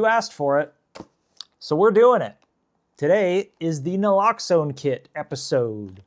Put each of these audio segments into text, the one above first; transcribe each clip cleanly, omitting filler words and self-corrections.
You asked for it, so we're doing it. Today is the Naloxone kit episode.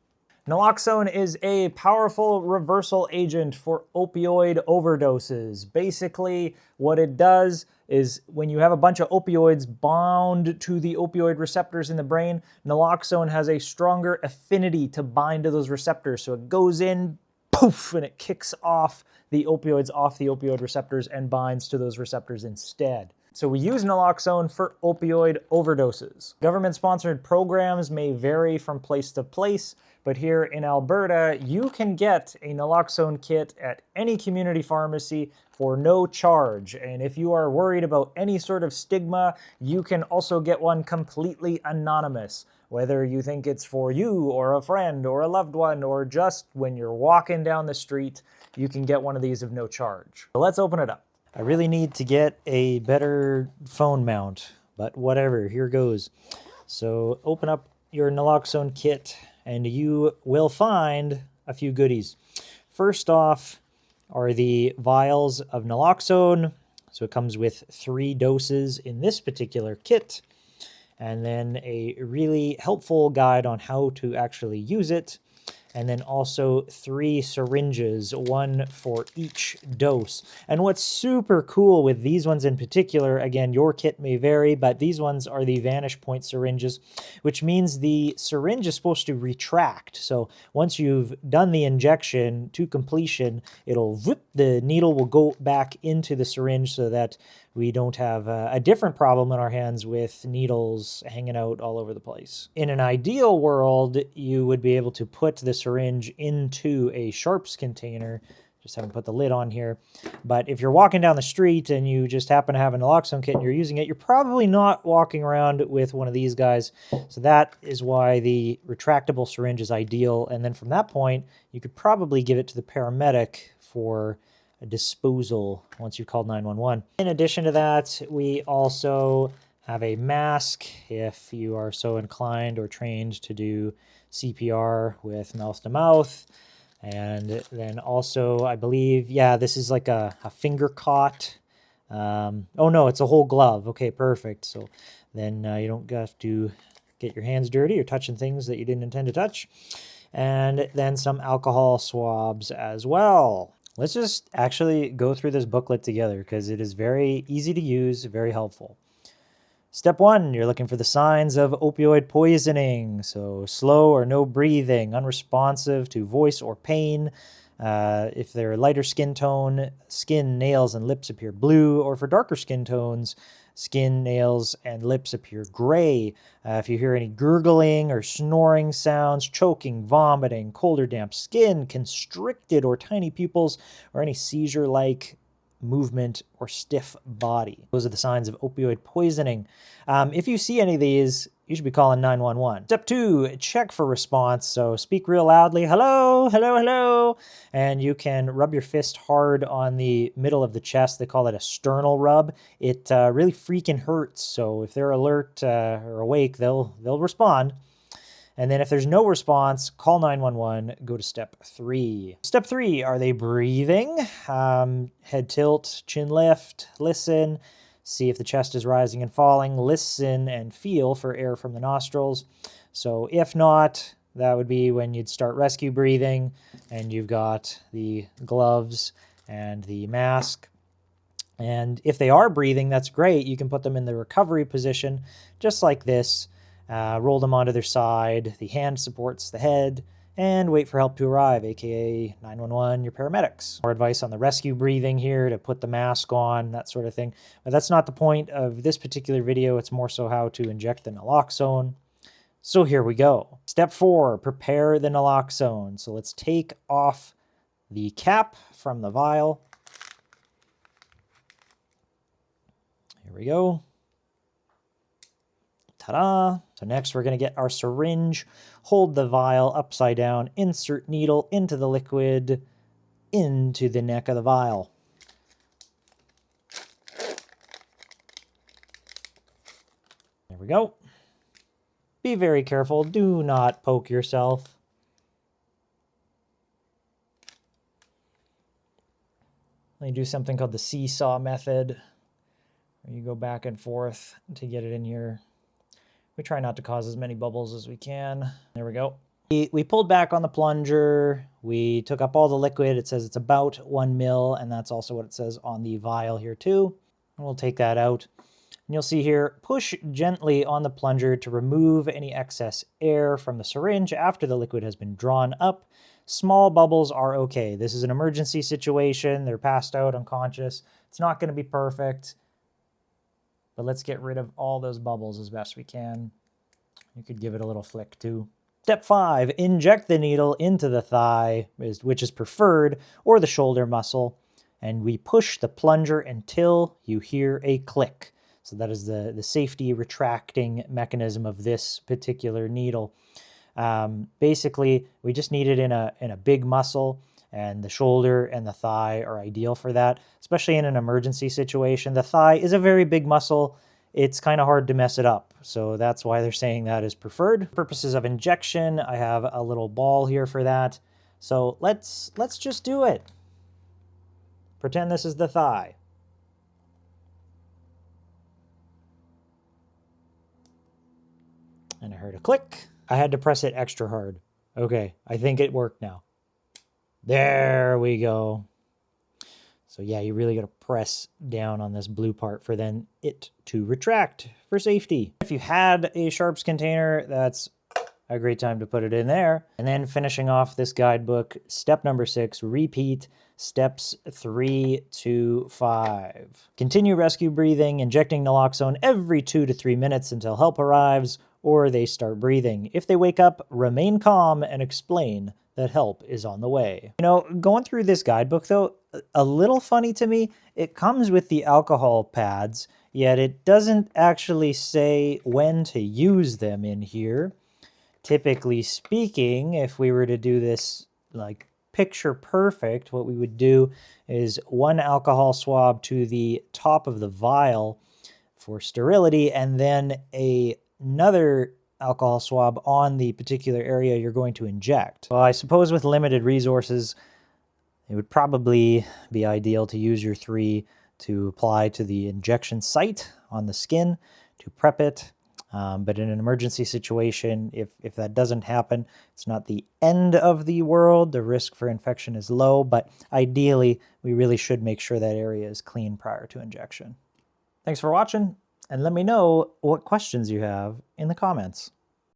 Naloxone is a powerful reversal agent for opioid overdoses. Basically, what it does is when you have a bunch of opioids bound to the opioid receptors in the brain, naloxone has a stronger affinity to bind to those receptors. So it goes in, poof, and it kicks off the opioids off the opioid receptors and binds to those receptors instead. So we use naloxone for opioid overdoses. Government-sponsored programs may vary from place to place, but here in Alberta, you can get a naloxone kit at any community pharmacy for no charge. And if you are worried about any sort of stigma, you can also get one completely anonymous. Whether you think it's for you or a friend or a loved one or just when you're walking down the street, you can get one of these of no charge. So let's open it up. I really need to get a better phone mount, but whatever, here goes. So open up your naloxone kit and you will find a few goodies. First off are the vials of naloxone. So it comes with 3 doses in this particular kit, and then a really helpful guide on how to actually use it. And then also 3 syringes, 1 for each dose. And what's super cool with these ones in particular, again, your kit may vary, but these ones are the Vantage Point syringes, which means the syringe is supposed to retract. So once you've done the injection to completion, it'll whoop, the needle will go back into the syringe so that we don't have a different problem in our hands with needles hanging out all over the place. In an ideal world, you would be able to put the syringe into a sharps container. Just haven't put the lid on here. But if you're walking down the street and you just happen to have a naloxone kit and you're using it, you're probably not walking around with one of these guys. So that is why the retractable syringe is ideal. And then from that point, you could probably give it to the paramedic for a disposal once you've called 911. In addition to that, we also have a mask if you are so inclined or trained to do CPR with mouth to mouth. And then also, I believe, yeah, this is like a finger cot. Oh no, it's a whole glove. Okay, perfect. So then you don't have to get your hands dirty or touching things that you didn't intend to touch. And then some alcohol swabs as well. Let's just actually go through this booklet together because it is very easy to use, very helpful. Step 1, you're looking for the signs of opioid poisoning. So slow or no breathing, unresponsive to voice or pain. If they're lighter skin tone, skin, nails, and lips appear blue, or for darker skin tones, skin, nails, and lips appear gray. If you hear any gurgling or snoring sounds, choking, vomiting, cold or damp skin, constricted or tiny pupils, or any seizure-like movement or stiff body. Those are the signs of opioid poisoning. If you see any of these, you should be calling 911. Step 2, check for response. So speak real loudly, hello, hello, hello. And you can rub your fist hard on the middle of the chest. They call it a sternal rub. It really freaking hurts. So if they're alert or awake, they'll respond. And then if there's no response, call 911, go to step 3. Step 3, are they breathing? Head tilt, chin lift, listen, see if the chest is rising and falling, listen and feel for air from the nostrils. So if not, that would be when you'd start rescue breathing and you've got the gloves and the mask. And if they are breathing, that's great. You can put them in the recovery position, just like this. Roll them onto their side, the hand supports the head, and wait for help to arrive, aka 911, your paramedics. More advice on the rescue breathing here, to put the mask on, that sort of thing. But that's not the point of this particular video, it's more so how to inject the naloxone. So here we go. Step 4, prepare the naloxone. So let's take off the cap from the vial. Here we go. Ta-da! So next we're going to get our syringe, hold the vial upside down, insert needle into the liquid, into the neck of the vial. There we go. Be very careful. Do not poke yourself. Let me do something called the seesaw method, You go back and forth to get it in here. We try not to cause as many bubbles as we can. There we go. We pulled back on the plunger. We took up all the liquid. It says it's about 1 ml, and that's also what it says on the vial here too. And we'll take that out. And you'll see here, push gently on the plunger to remove any excess air from the syringe after the liquid has been drawn up. Small bubbles are okay. This is an emergency situation. They're passed out, unconscious. It's not going to be perfect, but let's get rid of all those bubbles as best we can. You could give it a little flick too. Step 5, inject the needle into the thigh, which is preferred, or the shoulder muscle, and we push the plunger until you hear a click. So that is the safety retracting mechanism of this particular needle. Basically, we just need it in a big muscle, and the shoulder and the thigh are ideal for that, especially in an emergency situation. The thigh is a very big muscle. It's kind of hard to mess it up. So that's why they're saying that is preferred. For purposes of injection, I have a little ball here for that. So let's just do it. Pretend this is the thigh. And I heard a click. I had to press it extra hard. Okay, I think it worked now. There we go. So yeah, you really got to press down on this blue part for then it to retract for safety. If you had a sharps container, that's a great time to put it in there. And then finishing off this guidebook, step number 6, repeat steps 3 to 5. Continue rescue breathing, injecting naloxone every 2 to 3 minutes until help arrives or they start breathing. If they wake up, remain calm and explain that help is on the way. You know, going through this guidebook though, a little funny to me, it comes with the alcohol pads, yet it doesn't actually say when to use them in here. Typically speaking, if we were to do this like picture perfect, what we would do is 1 alcohol swab to the top of the vial for sterility, and then another alcohol swab on the particular area you're going to inject. Well, I suppose with limited resources, it would probably be ideal to use your 3 to apply to the injection site on the skin to prep it. But in an emergency situation, if that doesn't happen, it's not the end of the world. The risk for infection is low, but ideally, we really should make sure that area is clean prior to injection. Thanks for watching, and let me know what questions you have in the comments.